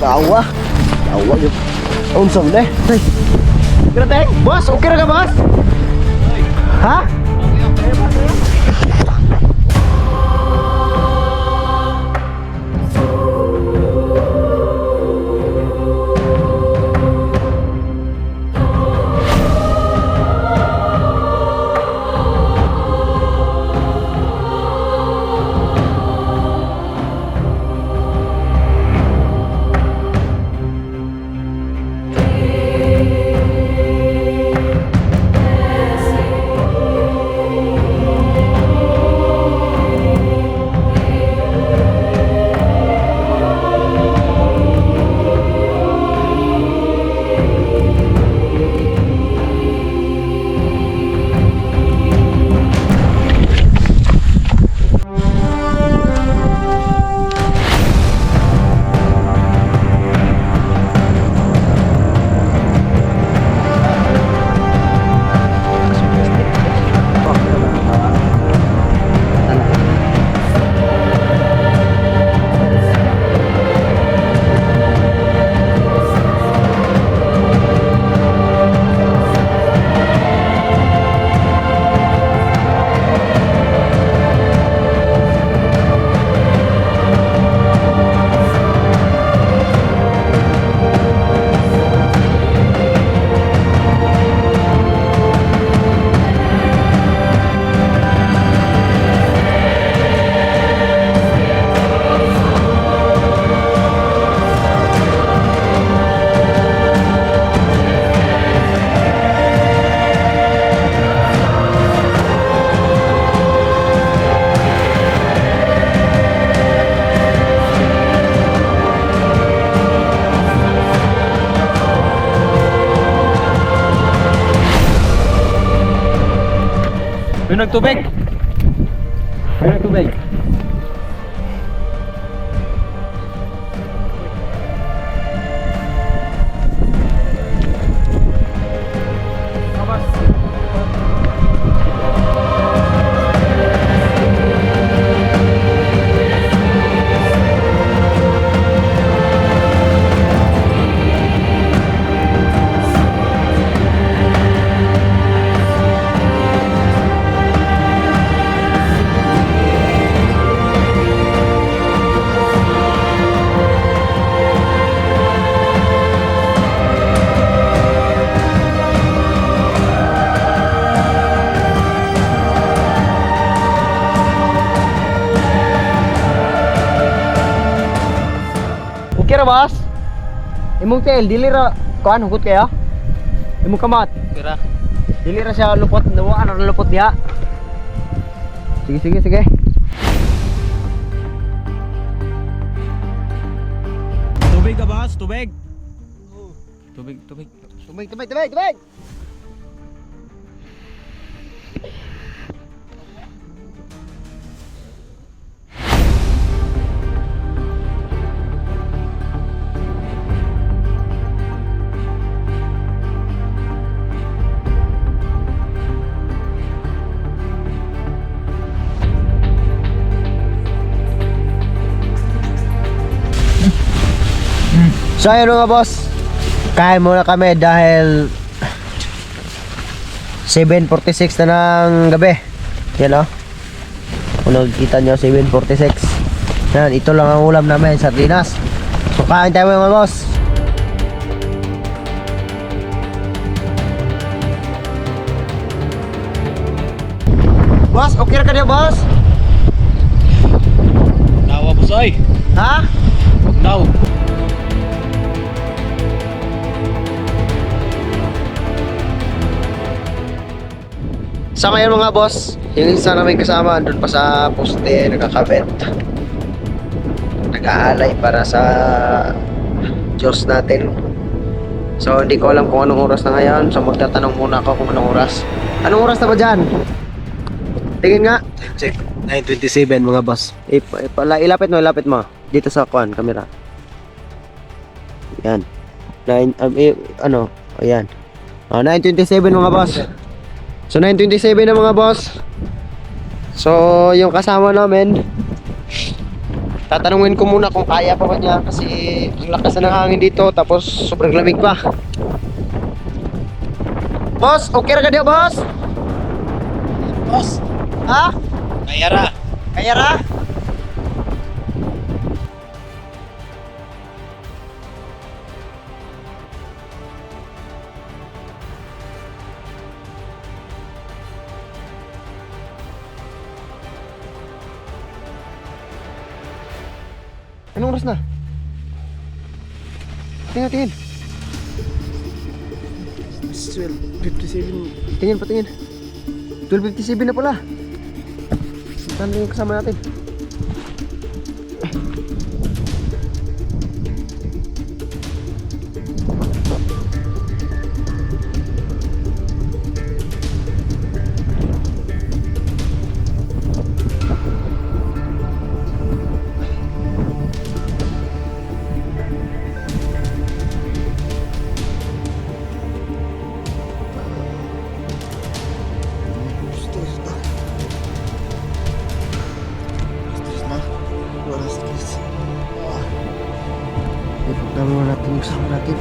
Tawa. Tawa yun. Unsa mo na? Tay. Kira teng? Boss, okay ra ka boss? Ha? May nagtubig. May nagtubig. Okay ra boss? Imong tail dili ra kuan hugot kaya? Imong kamat. Kira. Dili ra siya lupot, nawaan ra lupot diha. Sige. Tubig ka boss, tubig. Tubig. Tubig. So ayun mga boss, kain muna kami dahil 7:46 na ng gabi. Yan o, kung nakikita nyo 7:46. Yan, ito lang ang ulam namin, sardinas. So kain tayo mga boss. Boss, okay ra ka niya boss? Nawa boss ay. Ha? Now. Sa ngayon mga boss, yung isa namin kasama doon pa sa poste nakakabit. Nag-aalay para sa Diyos natin. So hindi ko alam kung anong oras na ngayon. So magtatanong muna ako kung anong oras. Anong oras na ba dyan? Tingin nga. Check. 9:27 mga boss. Ilapit mo. Dito sa kuan, camera. Yan. Ayan. 9:27 mga boss. So 9:27 na mga boss. So yung kasama namin Tatanungin ko muna kung kaya pa ba niya kasi ang lakas na ng hangin dito tapos sobrang lamig pa. Boss, okay ra ka diya, boss? Boss, Ha? kaya ra. Kaya ra? Anong oras na? Tingnan. 12:57. Tingin, patingin. 12:57 na pala. Saan na yung kasama natin? Ipagdami mo natin yung kasama natin.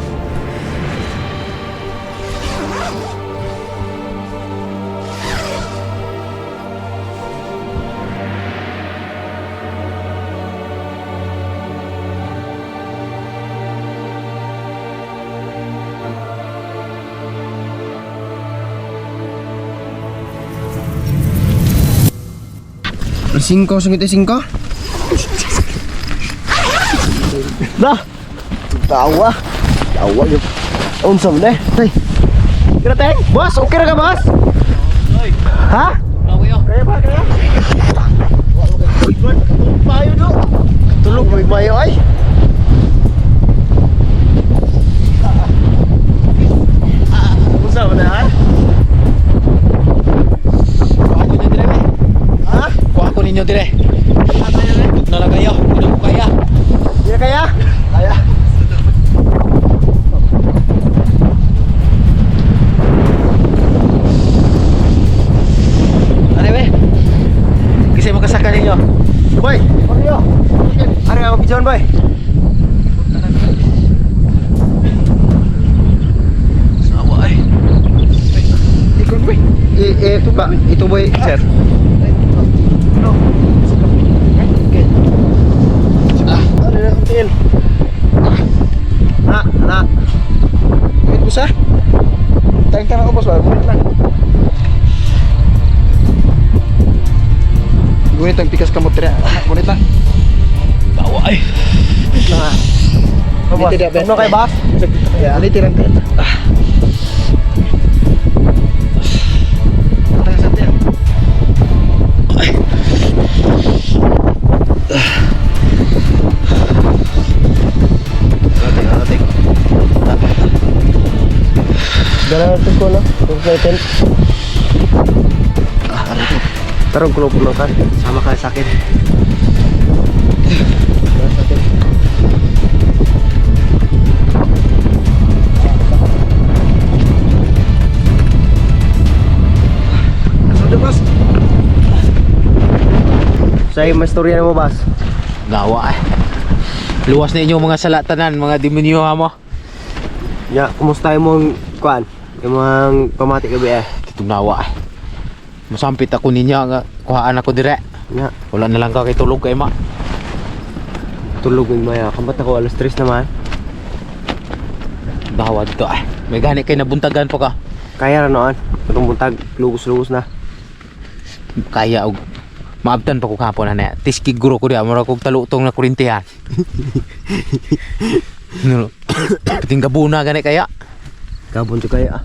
Singko, singko. Dah. Tawa yun. Unsa mo na? Tay. Kira teng? Boss, okay ra ka, boss? Oy, Ha? tawo yo. Kaya ba? Payo do. Tulog mo payo ay. Unsa mo na? Kuha ko ninyo dire. Ha? Kuha ko ninyo dire. Na lang kayo, hindi ko kaya. Di na kaya? Kaya. Ano be? Kasi makasaka ninyo. Boy, Mario. Ano ang pidyon, boy? Sawa ay. Ikon, boy. Ito ba? Ito, boy, sir. Ano na, until. Na. Wait, boss, ha? Tayang ako, boss, ba? Wait lang. Gunit ang pikas kamot tira. Gunit lang. Tawa ay. Wait lang, ha? Hindi, tidak, Ben. Ano kay boss? Ya, ini tirang tirang. Patay sa tiyan. Ating. Dala natin ko, no? Kung natin. Tarong kulo puno kan. Sama ka sa akin. Sa'yo, may storya na mo, boss? Gawa ay. Luwas na inyong mga salatanan, mga demonyo mo. Ya, kumusta yung kuan? Yung mga pamati gabi eh. Titunawa ay. Masampit ako ninyo nga kuhaan ako dire. Ya, Wala na lang ka kay tulog kay ma. tulog yung maya. Kambat ako, alas 3 naman. Dawa dito ay. May gani kay nabuntagan pa ka. Kaya na noon. Itong buntag, lugos-lugos na. Kaya og maabtan pa ko kapon na. Tiskig guro ko diya mura kog talutong na kurintihan. No. Piting gabuna gani kaya. Gabon to kaya ah.